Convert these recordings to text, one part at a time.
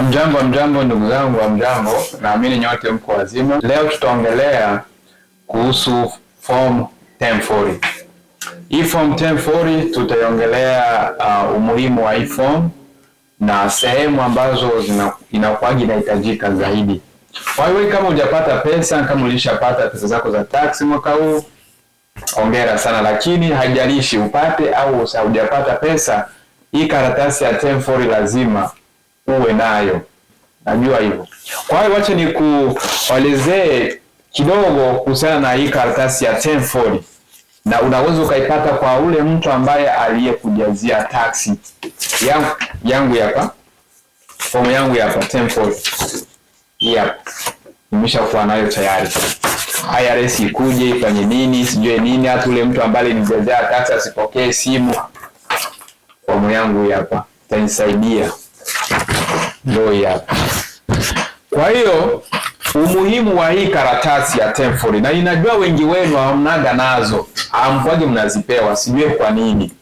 Mjambo ndugu zangu wa mjambo, naamini nyote mko wazima. Leo tutaongelea kuhusu form 1040. Hii form 1040 tutaiongelea umuhimu wa hii form na sehemu ambazo inakuwa inahitajika zaidi. Kwa hiyo kama hujapata pesa, kama ulishapata pesa zako za tax mwaka huu, hongera sana, lakini haijalishi upate au hujapata pesa, hii karatasi ya 1040 lazima uwe nayo. Najua hivyo. Kwa hiyo wacha nikuelezee kidogo kuhusiana na hii karatasi ya 1040. Na unaweza ukaipata kwa ule mtu ambaye aliyekujazia taxi yangu hapa. Fomu yangu hapa 1040. Hapa. Nimeshakuwa nayo tayari. IRS ikuje ifanye nini, sijue nini, hata ule mtu ambaye alinijazia taxi asipokee simu. Fomu yangu hapa itanisaidia. Ndio hapa. Kwa hiyo umuhimu wa hii karatasi ya 1040, na ninajua wengi wenu hamnaga nazo, hamkwaje mnazipewa, sijui kwa nini.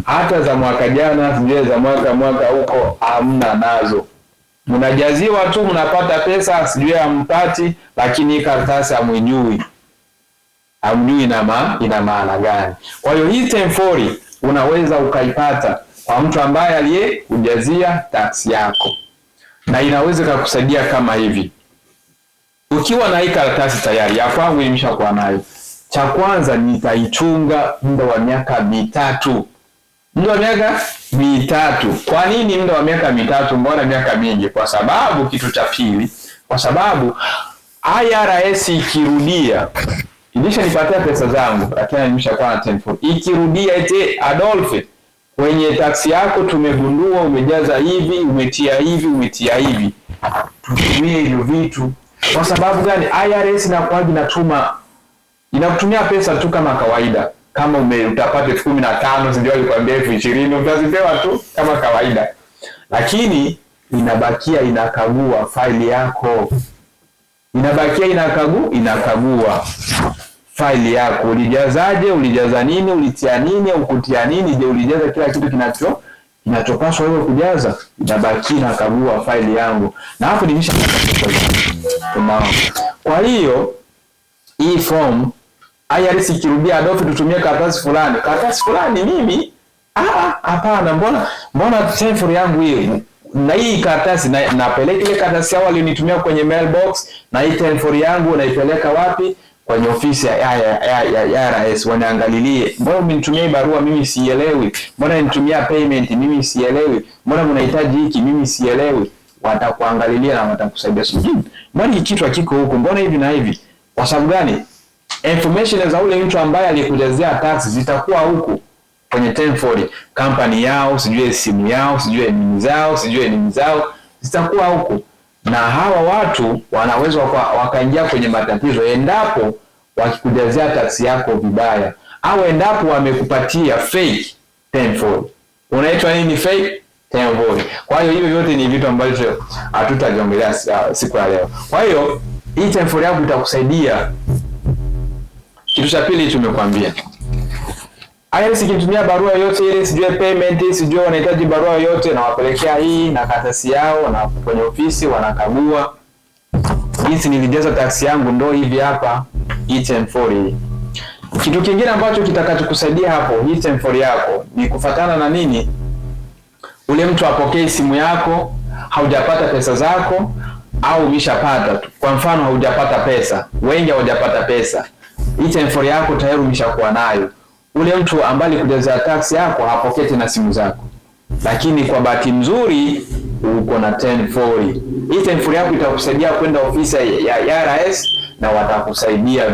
Hata za mwaka jana, sijui za mwaka huko hamna nazo. Mnajaziwa tu, mnapata pesa, sijui hampati, lakini hii karatasi hamjui. Hamjui ina maana gani. Kwa hiyo hii 1040 unaweza ukaipata kwa mtu ambaye aliyekujazia tax yako. Na inaweza kukusaidia kama hivi. Ukiwa na hii karatasi tayari, ya kwangu nimeshakuwa nayo. Cha kwanza nitaichunga muda wa miaka 3. Muda wa miaka 3. Kwa nini muda wa miaka 3? Mbona miaka mingi? Kwa sababu kitu cha pili, kwa sababu IRS ikirudia, ilishanipatia pesa zangu, lakini nimeshakuwa na 1040. Ikirudia eti Adolphe, kwenye taksi yako tumegundua umejaza hivi, umetia hivi. Tutumie hivyo vitu. Kwa sababu gani? IRS inakutumia pesa tu kama kawaida. Kama utapata 15, ndio alikwambia 20, utazipewa tu kama kawaida. Lakini inabakia inakagua faili yako. Inakagua faili yako. Ulijazaje, ulijaza nini, ulitia nini, ukutia nini, je ulijaza kila kitu kinachopaswa wewe kujaza? Inabaki na kagua faili yangu. Na hapo kwa hiyo hii form IRS ikirudia Adolphe tutumie karatasi fulani mimi hapana, mbona 1040 yangu hiyo na hii karatasi napeleka ile karatasi yao walionitumia kwenye mailbox, na hii 1040 yangu naipeleka wapi? Kwenye ofisi ya IRS wanaangalilie. Mbona umenitumia barua mimi sielewi? Mbona unitumia payment mimi sielewi? Mbona mnahitaji hiki mimi sielewi? Watakuangalilia na watakusaidia. Mbona hiki kitu hakiko huko? Mbona hivi na hivi? Kwa sababu gani? Information za ule mtu ambaye alikujazia tax zitakuwa huko kwenye 1040. Company yao, sijui simu yao, sijui nini zao, zitakuwa huko. Na hawa watu wanaweza wakaingia kwenye matatizo endapo wakikujazia taksi yako vibaya, au endapo wamekupatia fake 1040. Unaitwa nini fake 1040? Kwa hiyo hivyo vyote ni vitu ambavyo hatutajiongelea siku ya leo. Kwa hiyo hii 1040 yako itakusaidia. Kitu cha pili tumekwambia, IRS ikitumia barua yote ile, sijui payment, sijui wanahitaji barua yote, na wapelekea hii na karatasi yao, na kwenye ofisi wanakagua. Hizi nilijaza tax yangu ndo hivi hapa, hii 1040. Kitu kingine ambacho kitakachokusaidia hapo hii 1040 yako ni kufuatana na nini? Ule mtu apokee simu yako, haujapata pesa zako au umeshapata tu. Kwa mfano haujapata pesa, wengi hawajapata pesa. Hii 1040 yako tayari umeshakuwa nayo. Ule mtu ambaye alikujazia tax yako hapokee tena simu zako. Lakini kwa bahati nzuri uko na 1040. Hii 1040 yako itakusaidia kwenda ofisi ya IRS na watakusaidia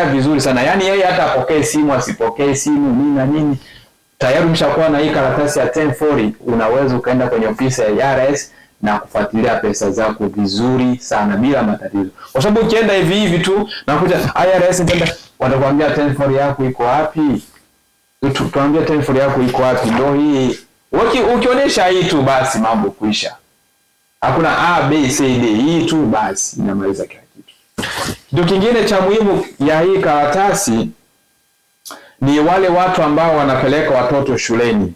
vizuri sana. Yaani yeye hata apokee simu asipokee simu nini na nini, tayari umeshakuwa na hii karatasi ya 1040, unaweza ukaenda kwenye ofisi ya IRS na kufuatilia pesa zako vizuri sana bila matatizo. Kwa sababu ukienda hivi tu na kuja IRS nenda watakwambia 1040 yako iko wapi? Tuambie 1040 yako iko wapi? Ndio hii. Ukionyesha hii tu basi mambo kuisha. Hakuna A B C D, hii tu basi inamaliza kila kitu. Kitu kingine cha muhimu ya hii karatasi ni wale watu ambao wanapeleka watoto shuleni.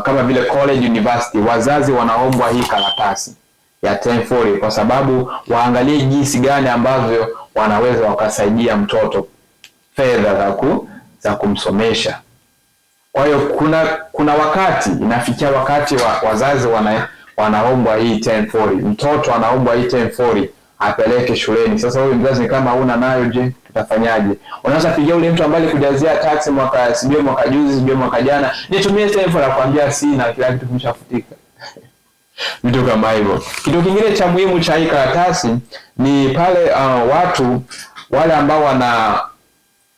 kama vile college, university, wazazi wanaombwa hii karatasi ya 1040 kwa sababu waangalie jinsi gani ambavyo wanaweza wakasaidia mtoto fedha za kumsomesha. Kwa hiyo kuna wakati inafikia wakati wazazi wanaombwa hii 1040. Mtoto anaombwa hii 1040 apeleke shuleni. Sasa wewe mzazi kama huna nayo, je, tutafanyaje? Unaweza pigia ule mtu ambaye alikujazia tax mwaka juzi, mwaka jana, nitumie 1040, akwambia sina, kila kitu kimeshafutika. Vitu kama hivyo. Kitu kingine cha muhimu cha hii karatasi ni pale watu wale ambao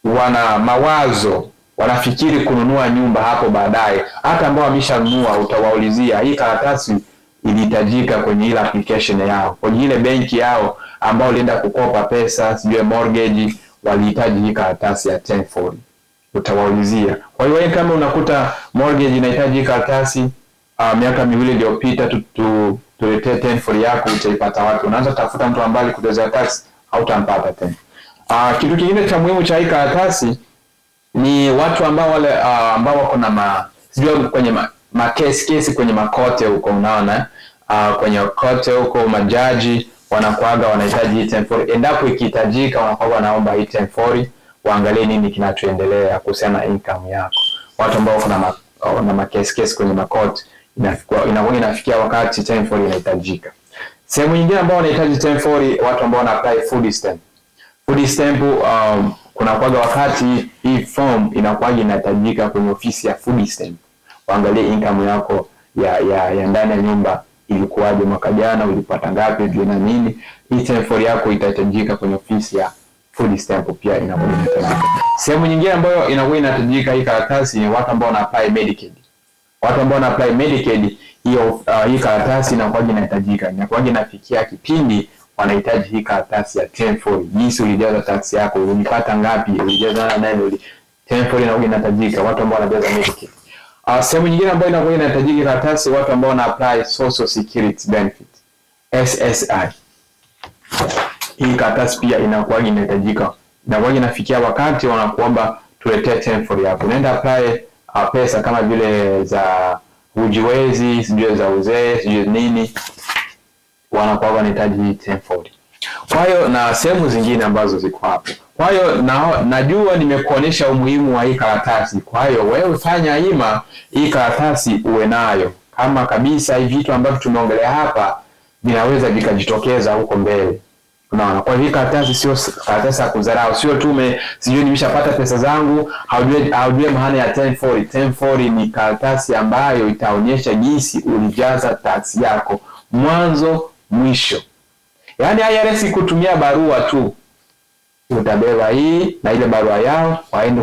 wana mawazo, wanafikiri kununua nyumba hapo baadaye, hata ambao wameshanunua, utawaulizia hii karatasi ilihitajika kwenye ile application yao, kwenye ile benki yao ambao walienda kukopa pesa, sijui mortgage, walihitaji hii karatasi ya 1040. Utawaulizia. Kwa hiyo wewe kama unakuta mortgage inahitaji hii karatasi miaka 2 iliyopita, tuletee 1040 yako, utaipata wapi? Unaanza tafuta mtu ambaye alikujazia tax, hautampata tena. Kitu kingine cha muhimu cha hii karatasi ni watu ambao wale ambao wako na sijui kwenye kesi kwenye makote huko, unaona kwenye kote huko majaji wanakuaga wanahitaji hii 1040. Endapo ikihitajika, wanakuwa wanaomba hii 1040 waangalie nini kinachoendelea kuhusiana na income yako. Watu ambao wako na kesi kwenye makote inafikia wakati 1040 inahitajika. Sehemu nyingine ambao wanahitaji 1040, watu ambao wana apply food stamp. Food stamp kuna kwaga wakati hii form inakuwa inahitajika kwenye ofisi ya food stamp. Waangalie income yako ya ndani ya nyumba ilikuwaje mwaka jana, ulipata ngapi, na nini. Hii 1040 yako itahitajika kwenye ofisi ya food stamp, pia inakuwa inahitajika. Sehemu nyingine ambayo inakuwa inahitajika hii karatasi ni watu ambao wana apply Medicaid. Watu ambao wana apply Medicaid, hii karatasi inakuwa inahitajika. Inakuwa inafikia kipindi wanahitaji hii karatasi ya 1040. Jinsi ulijaza tax yako, ulipata ngapi, ulijaza nani, 1040 inakuwa inahitajika watu ambao wanajaza Medicaid. Sehemu nyingine ambayo inakuwa inahitajika karatasi, watu ambao wana apply Social Security Benefit, SSI. Hii karatasi pia inakuwa inahitajika. Inakuwa inafikia wakati wanakuomba tuletee 1040 yako. Unaenda apply pesa kama vile za ujiwezi, sijui za uzee, sijui nini, wanakuwa wanahitaji 1040. Kwa hiyo na sehemu zingine ambazo ziko hapo. Kwa hiyo najua nimekuonesha umuhimu wa hii karatasi. Kwa hiyo wewe fanya hima hii karatasi uwe nayo. Kama kabisa hivi vitu ambavyo tumeongelea hapa vinaweza vikajitokeza huko mbele. Unaona, kwa hiyo karatasi sio karatasi ya kudharau, sio tume sijui nimeshapata pesa zangu, haujui maana ya 1040. 1040 ni karatasi ambayo itaonyesha jinsi ulijaza tax yako mwanzo mwisho. Yaani IRS kutumia barua tu, utabeba hii na ile barua yao waende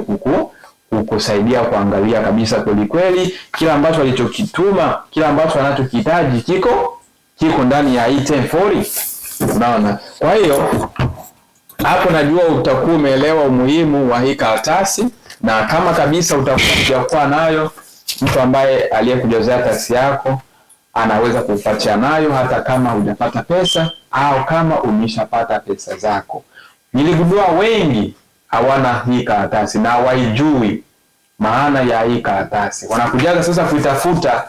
kukusaidia kuangalia kabisa kweli kila ambacho walichokituma, kila ambacho wanachokihitaji kiko ndani ya hii 1040. Unaona? Kwa hiyo hapo najua utakuwa umeelewa umuhimu wa hii karatasi, na kama kabisa utakuwa nayo, mtu ambaye aliyekujazia tax yako anaweza kukupatia nayo hata kama hujapata pesa au kama umeshapata pesa zako. Niligundua wengi hawana hii karatasi na hawaijui maana ya hii karatasi. Wanakujaga sasa kuitafuta,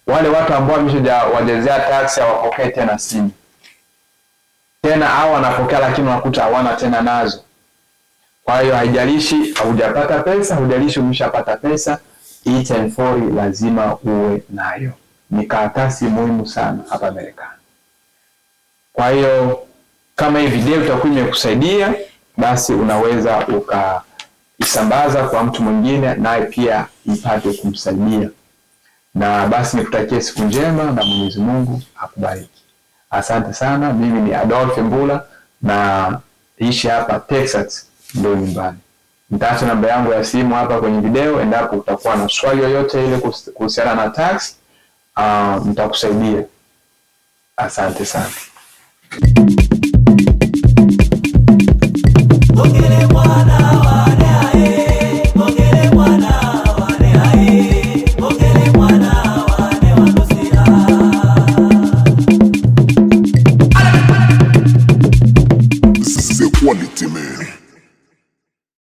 wale watu ambao wameshajazia tax hawapokee tena simu. Tena au wanapokea lakini wanakuta hawana tena nazo. Kwa hiyo haijalishi hujapata pesa, hujalishi umeshapata pesa, hii 1040 lazima uwe nayo. Ni karatasi muhimu sana hapa Marekani. Kwa hiyo kama hii video itakuwa imekusaidia, basi unaweza ukaisambaza kwa mtu mwingine naye pia ipate kumsaidia. Na basi nikutakie siku njema na Mwenyezi Mungu akubariki. Asante sana. Mimi ni Adolf Mbula na ishi hapa Texas, ndio nyumbani. Nitaacha namba yangu ya simu hapa kwenye video, endapo utakuwa na swali yoyote ile kuhusiana na tax, nitakusaidia. Asante sana.